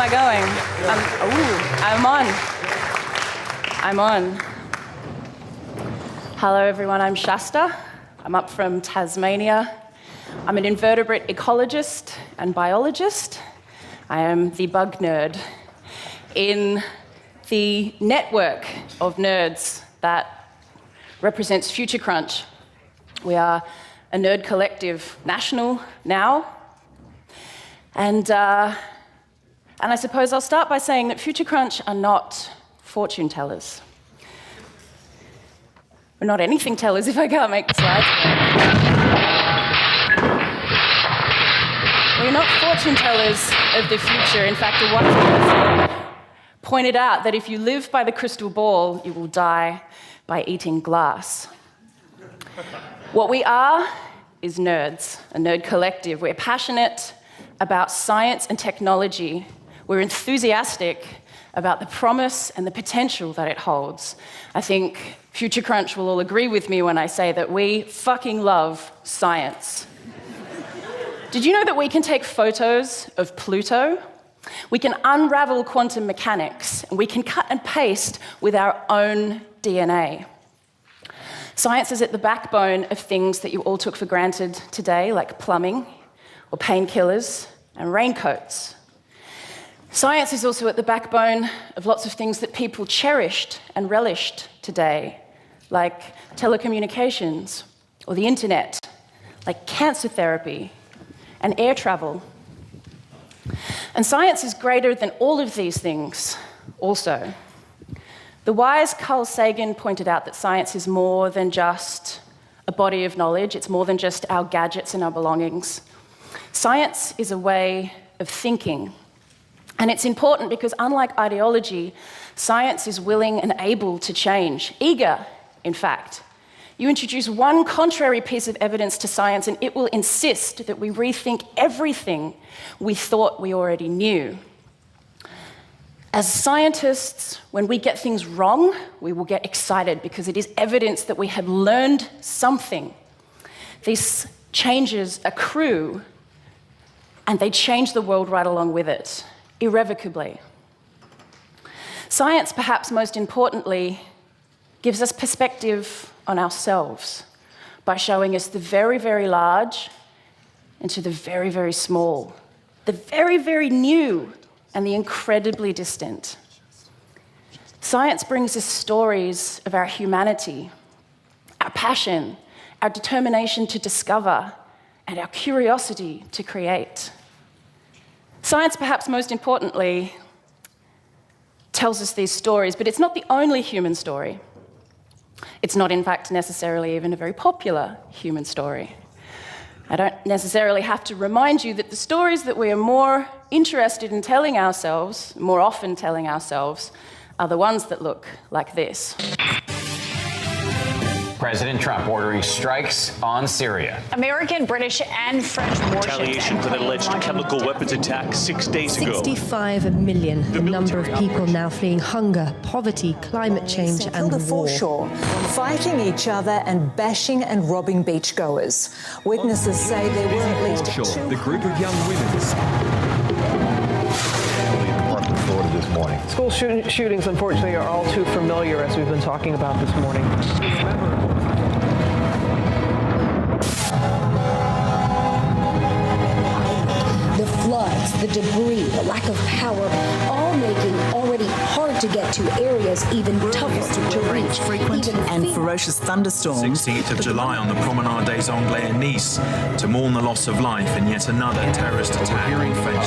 am I going? I'm on. Hello, everyone. I'm Shasta. I'm up from Tasmania. I'm an invertebrate ecologist and biologist. I am the bug nerd in the network of nerds that represents Future Crunch. We are a nerd collective, national now. And I suppose I'll start by saying that Future Crunch are not fortune tellers. We're not anything tellers if I can't make the slides. We're not fortune tellers of the future. In fact, a wise person pointed out that if you live by the crystal ball, you will die by eating glass. What we are is nerds, a nerd collective. We're passionate about science and technology. We're enthusiastic about the promise and the potential that it holds. I think Future Crunch will all agree with me when I say that we fucking love science. Did you know that we can take photos of Pluto? We can unravel quantum mechanics, and we can cut and paste with our own DNA. Science is at the backbone of things that you all took for granted today, like plumbing, or painkillers, and raincoats. Science is also at the backbone of lots of things that people cherished and relished today, like telecommunications, or the internet, like cancer therapy, and air travel. And science is greater than all of these things also. The wise Carl Sagan pointed out that science is more than just a body of knowledge, it's more than just our gadgets and our belongings. Science is a way of thinking. And it's important because unlike ideology, science is willing and able to change, eager, in fact. You introduce one contrary piece of evidence to science and it will insist that we rethink everything we thought we already knew. As scientists, when we get things wrong, we will get excited because it is evidence that we have learned something. These changes accrue and they change the world right along with it, irrevocably. Science, perhaps most importantly, gives us perspective on ourselves by showing us the very, very large into the very, very small, the very, very new and the incredibly distant. Science brings us stories of our humanity, our passion, our determination to discover, and our curiosity to create. Science, perhaps most importantly, tells us these stories, but it's not the only human story. It's not, in fact, necessarily even a very popular human story. I don't necessarily have to remind you that the stories that we are more interested in telling ourselves, more often telling ourselves, are the ones that look like this. President Trump ordering strikes on Syria. American, British, and French warships. Retaliation for the alleged chemical weapons attack 6 days ago. 65 million, the number of people now fleeing hunger, poverty, climate change, and war. Foreshore, fighting each other and bashing and robbing beachgoers. Witnesses say there were at least two. The group of young women. This morning. School shootings, unfortunately, are all too familiar, as we've been talking about this morning. The floods, the debris, the lack of power, all making already hard to get to areas even tougher to reach. Frequent and ferocious thunderstorms. 16th of July on the Promenade des Anglais in Nice to mourn the loss of life in yet another terrorist attack. Hearing French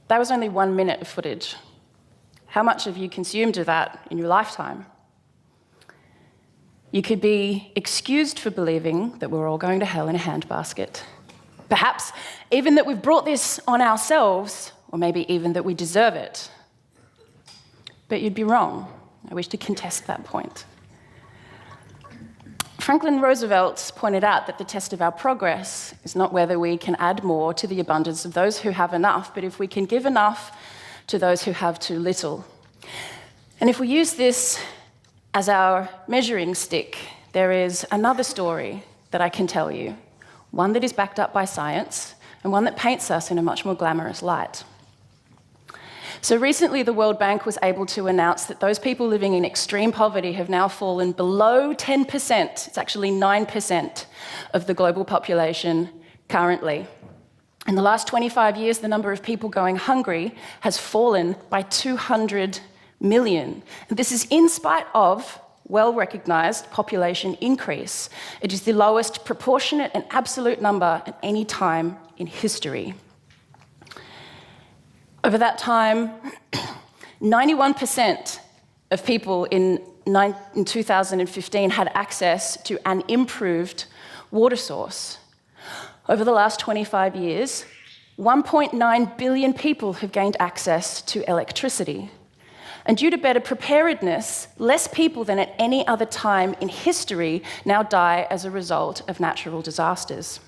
That was only 1 minute of footage. How much have you consumed of that in your lifetime? You could be excused for believing that we're all going to hell in a handbasket. Perhaps even that we've brought this on ourselves, or maybe even that we deserve it. But you'd be wrong. I wish to contest that point. Franklin Roosevelt pointed out that the test of our progress is not whether we can add more to the abundance of those who have enough, but if we can give enough to those who have too little. And if we use this as our measuring stick, there is another story that I can tell you, one that is backed up by science and one that paints us in a much more glamorous light. So recently, the World Bank was able to announce that those people living in extreme poverty have now fallen below 10%. It's actually 9% of the global population currently. In the last 25 years, the number of people going hungry has fallen by 200 million. And this is in spite of well-recognized population increase. It is the lowest proportionate and absolute number at any time in history. Over that time, 91% of people in 2015 had access to an improved water source. Over the last 25 years, 1.9 billion people have gained access to electricity. And due to better preparedness, less people than at any other time in history now die as a result of natural disasters.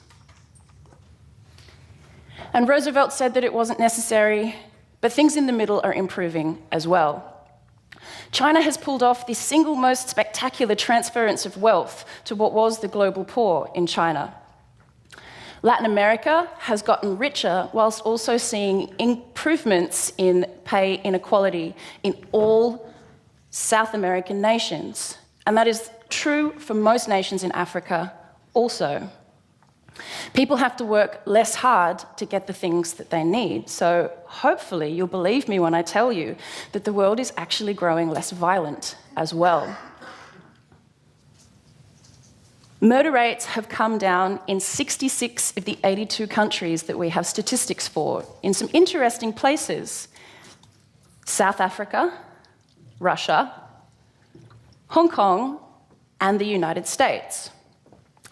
And Roosevelt said that it wasn't necessary, but things in the middle are improving as well. China has pulled off the single most spectacular transference of wealth to what was the global poor in China. Latin America has gotten richer whilst also seeing improvements in pay inequality in all South American nations. And that is true for most nations in Africa also. People have to work less hard to get the things that they need. So hopefully you'll believe me when I tell you that the world is actually growing less violent as well. Murder rates have come down in 66 of the 82 countries that we have statistics for, in some interesting places: South Africa, Russia, Hong Kong, and the United States.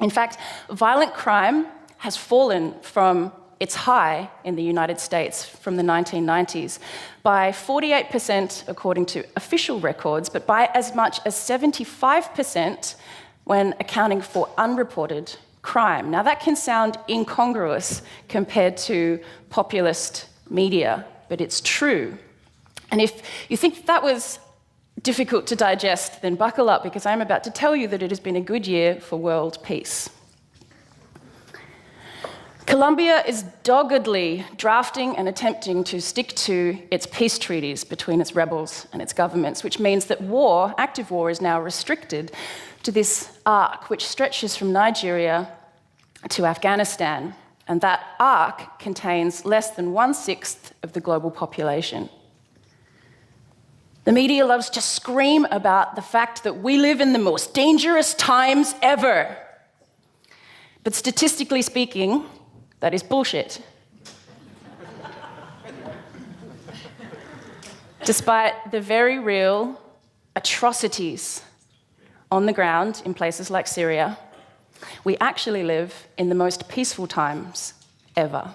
In fact, violent crime has fallen from its high in the United States from the 1990s by 48% according to official records, but by as much as 75% when accounting for unreported crime. Now that can sound incongruous compared to populist media, but it's true. And if you think that was difficult to digest, then buckle up, because I'm about to tell you that it has been a good year for world peace. Colombia is doggedly drafting and attempting to stick to its peace treaties between its rebels and its governments, which means that war, active war, is now restricted to this arc, which stretches from Nigeria to Afghanistan. And that arc contains less than 1/6 of the global population. The media loves to scream about the fact that we live in the most dangerous times ever. But statistically speaking, that is bullshit. Despite the very real atrocities on the ground in places like Syria, we actually live in the most peaceful times ever.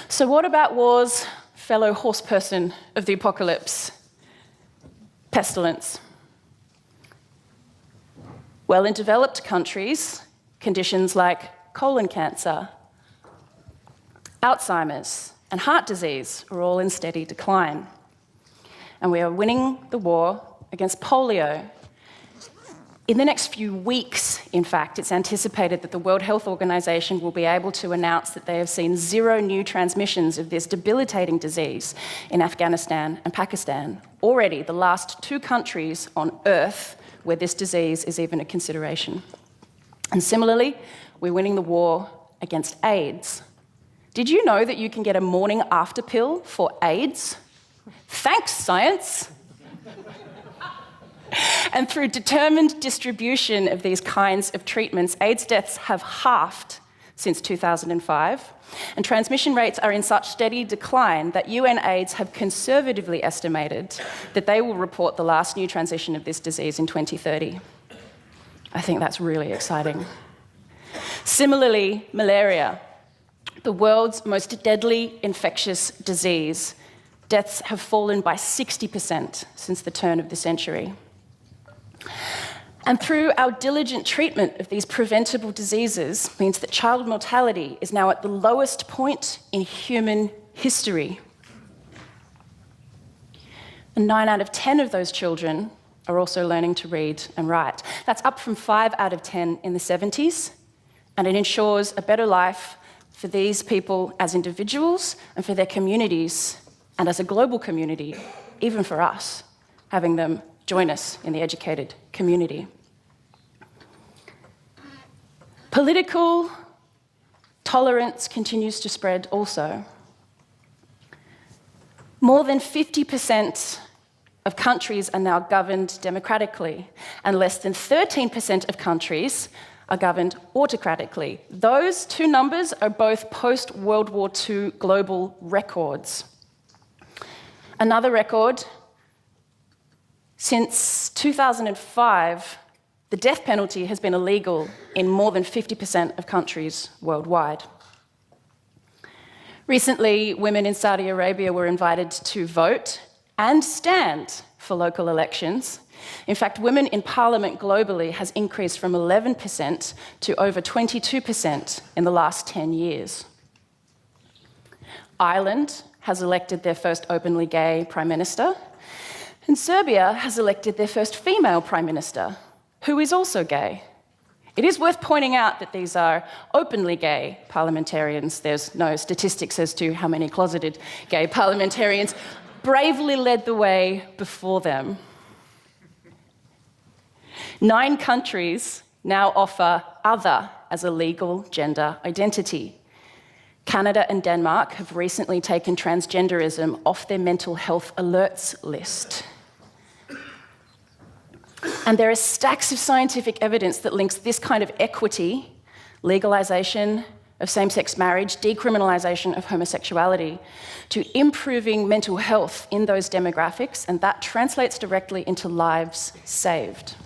So what about wars, fellow horseperson of the apocalypse? Pestilence. Well, in developed countries, conditions like colon cancer, Alzheimer's, and heart disease are all in steady decline. And we are winning the war against polio. In the next few weeks, in fact, it's anticipated that the World Health Organization will be able to announce that they have seen 0 new transmissions of this debilitating disease in Afghanistan and Pakistan, already the last 2 countries on Earth where this disease is even a consideration. And similarly, we're winning the war against AIDS. Did you know that you can get a morning after pill for AIDS? Thanks, science! And through determined distribution of these kinds of treatments, AIDS deaths have halved since 2005, and transmission rates are in such steady decline that UNAIDS have conservatively estimated that they will report the last new transition of this disease in 2030. I think that's really exciting. Similarly, malaria, the world's most deadly infectious disease. Deaths have fallen by 60% since the turn of the century. And through our diligent treatment of these preventable diseases means that child mortality is now at the lowest point in human history. And 9 out of 10 of those children are also learning to read and write. That's up from 5 out of 10 in the 70s, and it ensures a better life for these people as individuals and for their communities, and as a global community, even for us, having them join us in the educated community. Political tolerance continues to spread also. More than 50% of countries are now governed democratically, and less than 13% of countries are governed autocratically. Those two numbers are both post-World War II global records. Another record, since 2005, the death penalty has been illegal in more than 50% of countries worldwide. Recently, women in Saudi Arabia were invited to vote and stand for local elections. In fact, women in parliament globally has increased from 11% to over 22% in the last 10 years. Ireland has elected their first openly gay prime minister, and Serbia has elected their first female prime minister, who is also gay. It is worth pointing out that these are openly gay parliamentarians. There's no statistics as to how many closeted gay parliamentarians bravely led the way before them. 9 countries now offer other as a legal gender identity. Canada and Denmark have recently taken transgenderism off their mental health alerts list. And there are stacks of scientific evidence that links this kind of equity, legalization of same-sex marriage, decriminalization of homosexuality, to improving mental health in those demographics, and that translates directly into lives saved.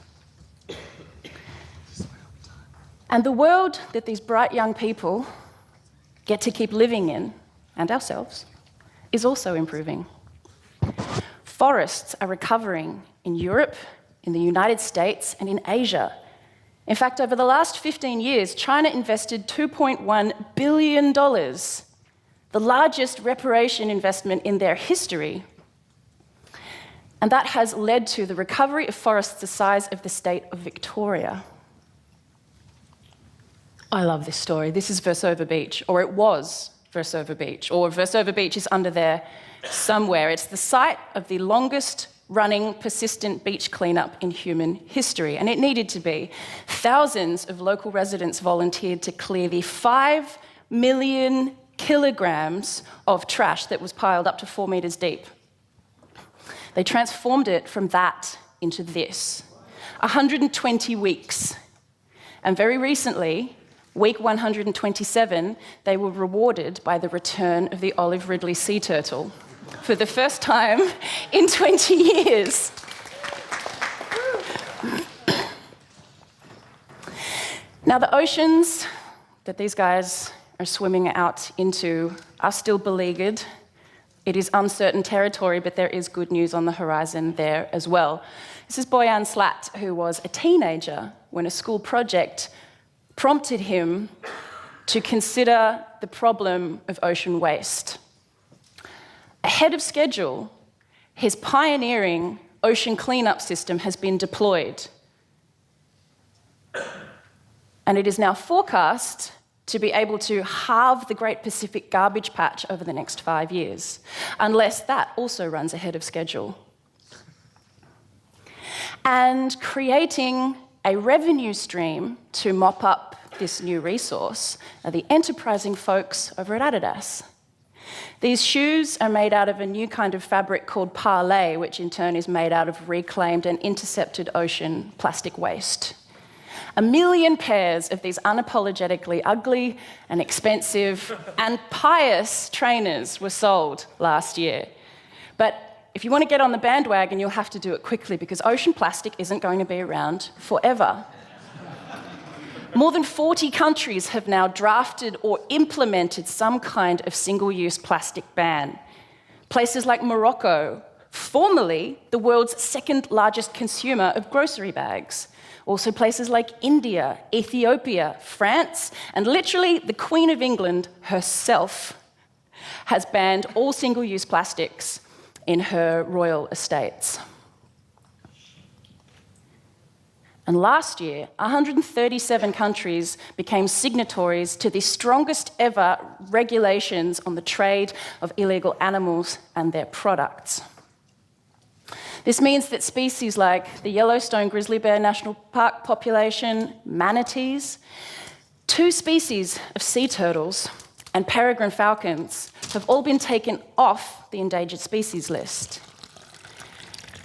And the world that these bright young people get to keep living in, and ourselves, is also improving. Forests are recovering in Europe, in the United States, and in Asia. In fact, over the last 15 years, China invested $2.1 billion, the largest reparation investment in their history. And that has led to the recovery of forests the size of the state of Victoria. I love this story. This is Versova Beach, or it was Versova Beach, or Versova Beach is under there somewhere. It's the site of the longest running persistent beach cleanup in human history, and it needed to be. Thousands of local residents volunteered to clear the 5 million kilograms of trash that was piled up to 4 meters deep. They transformed it from that into this. 120 weeks. And very recently, week 127, they were rewarded by the return of the olive ridley sea turtle for the first time in 20 years. Now, the oceans that these guys are swimming out into are still beleaguered. It is uncertain territory, but there is good news on the horizon there as well. This is Boyan Slat, who was a teenager when a school project prompted him to consider the problem of ocean waste. Ahead of schedule, his pioneering ocean cleanup system has been deployed. And it is now forecast to be able to halve the Great Pacific garbage patch over the next 5 years, unless that also runs ahead of schedule. And creating a revenue stream to mop up this new resource are the enterprising folks over at Adidas. These shoes are made out of a new kind of fabric called parley, which in turn is made out of reclaimed and intercepted ocean plastic waste. 1 million pairs of these unapologetically ugly and expensive and pious trainers were sold last year. But if you want to get on the bandwagon, you'll have to do it quickly, because ocean plastic isn't going to be around forever. More than 40 countries have now drafted or implemented some kind of single-use plastic ban. Places like Morocco, formerly the world's second largest consumer of grocery bags, Also places like India, Ethiopia, France, and literally the Queen of England herself has banned all single-use plastics in her royal estates. And last year, 137 countries became signatories to the strongest ever regulations on the trade of illegal animals and their products. This means that species like the Yellowstone Grizzly Bear National Park population, manatees, 2 species of sea turtles, and peregrine falcons have all been taken off the endangered species list.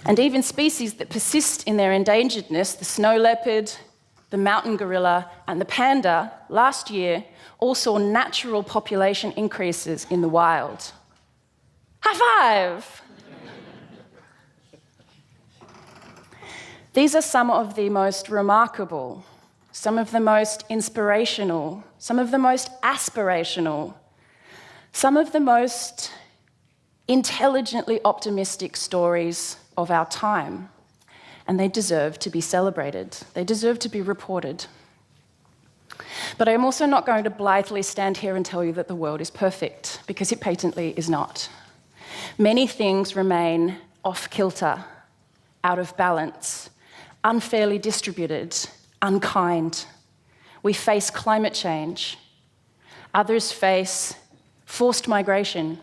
And even species that persist in their endangeredness, the snow leopard, the mountain gorilla, and the panda, last year all saw natural population increases in the wild. High five! These are some of the most remarkable, some of the most inspirational, some of the most aspirational, some of the most intelligently optimistic stories of our time, and they deserve to be celebrated. They deserve to be reported. But I am also not going to blithely stand here and tell you that the world is perfect, because it patently is not. Many things remain off-kilter, out of balance, unfairly distributed, unkind. We face climate change. Others face forced migration,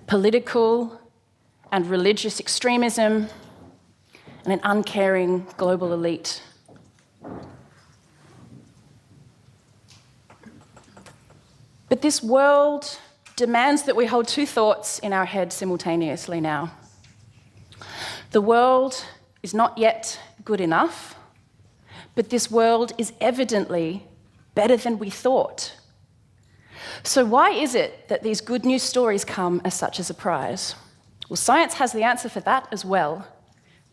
political and religious extremism, and an uncaring global elite. But this world demands that we hold 2 thoughts in our head simultaneously now. The world is not yet good enough, but this world is evidently better than we thought. So why is it that these good news stories come as such a surprise? Well, science has the answer for that as well.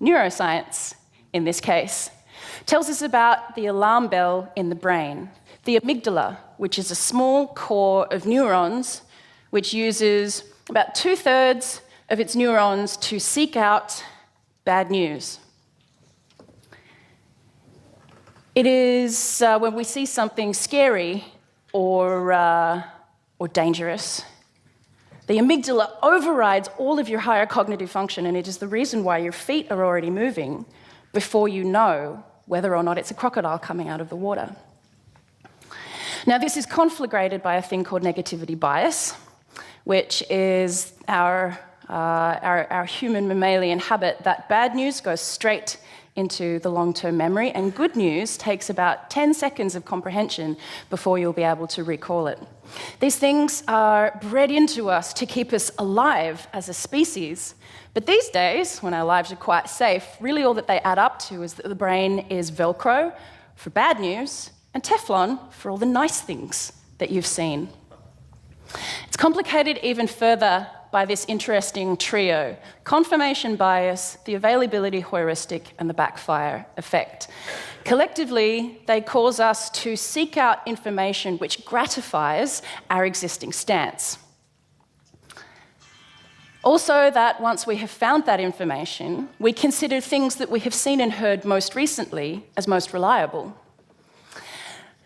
Neuroscience, in this case, tells us about the alarm bell in the brain, the amygdala, which is a small core of neurons which uses about 2/3 of its neurons to seek out bad news. It is when we see something scary or dangerous, the amygdala overrides all of your higher cognitive function, and it is the reason why your feet are already moving before you know whether or not it's a crocodile coming out of the water. Now, this is conflagrated by a thing called negativity bias, which is our human mammalian habit that bad news goes straight into the long-term memory, and good news takes about 10 seconds of comprehension before you'll be able to recall it. These things are bred into us to keep us alive as a species, but these days, when our lives are quite safe, really all that they add up to is that the brain is Velcro for bad news and Teflon for all the nice things that you've seen. It's complicated even further by this interesting trio: confirmation bias, the availability heuristic, and the backfire effect. Collectively, they cause us to seek out information which gratifies our existing stance. Also, that once we have found that information, we consider things that we have seen and heard most recently as most reliable.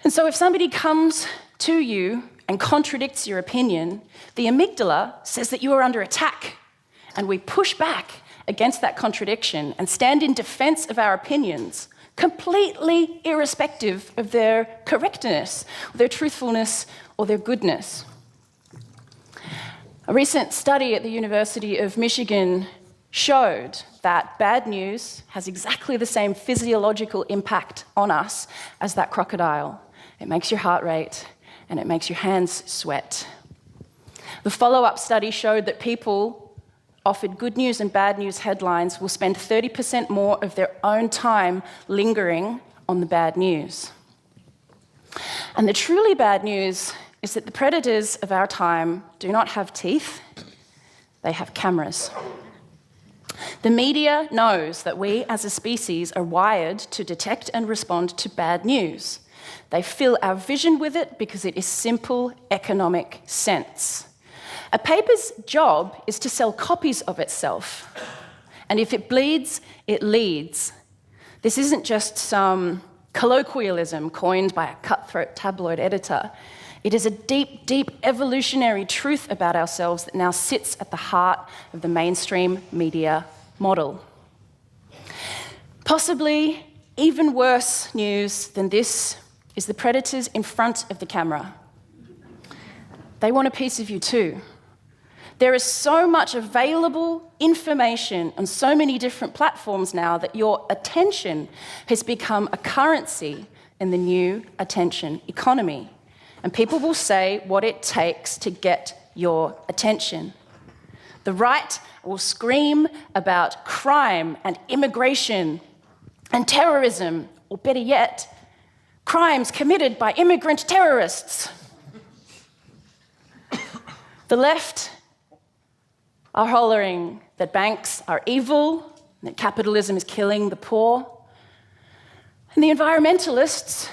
And so if somebody comes to you and contradicts your opinion, the amygdala says that you are under attack, and we push back against that contradiction and stand in defense of our opinions, completely irrespective of their correctness, their truthfulness, or their goodness. A recent study at the University of Michigan showed that bad news has exactly the same physiological impact on us as that crocodile. It makes your heart rate, and it makes your hands sweat. The follow-up study showed that people offered good news and bad news headlines will spend 30% more of their own time lingering on the bad news. And the truly bad news is that the predators of our time do not have teeth, they have cameras. The media knows that we as a species are wired to detect and respond to bad news. They fill our vision with it because it is simple economic sense. A paper's job is to sell copies of itself, and if it bleeds, it leads. This isn't just some colloquialism coined by a cutthroat tabloid editor. It is a deep, deep evolutionary truth about ourselves that now sits at the heart of the mainstream media model. Possibly even worse news than this is the predators in front of the camera. They want a piece of you too. There is so much available information on so many different platforms now that your attention has become a currency in the new attention economy. And people will say what it takes to get your attention. The right will scream about crime and immigration and terrorism, or better yet, crimes committed by immigrant terrorists. The left are hollering that banks are evil, that capitalism is killing the poor. And the environmentalists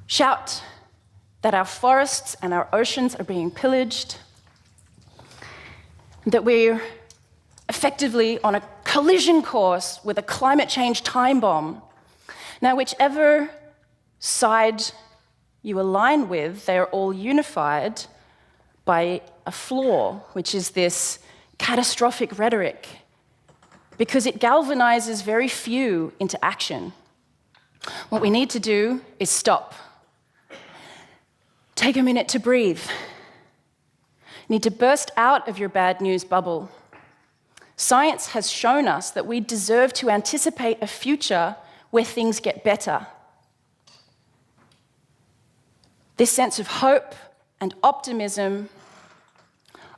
shout that our forests and our oceans are being pillaged, that we're effectively on a collision course with a climate change time bomb. Now, whichever side you align with, they are all unified by a flaw, which is this catastrophic rhetoric, because it galvanizes very few into action. What we need to do is stop. Take a minute to breathe. You need to burst out of your bad news bubble. Science has shown us that we deserve to anticipate a future where things get better. This sense of hope and optimism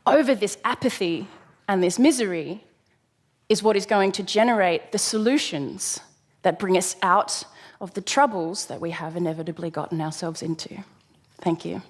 over this apathy and this misery is what is going to generate the solutions that bring us out of the troubles that we have inevitably gotten ourselves into. Thank you.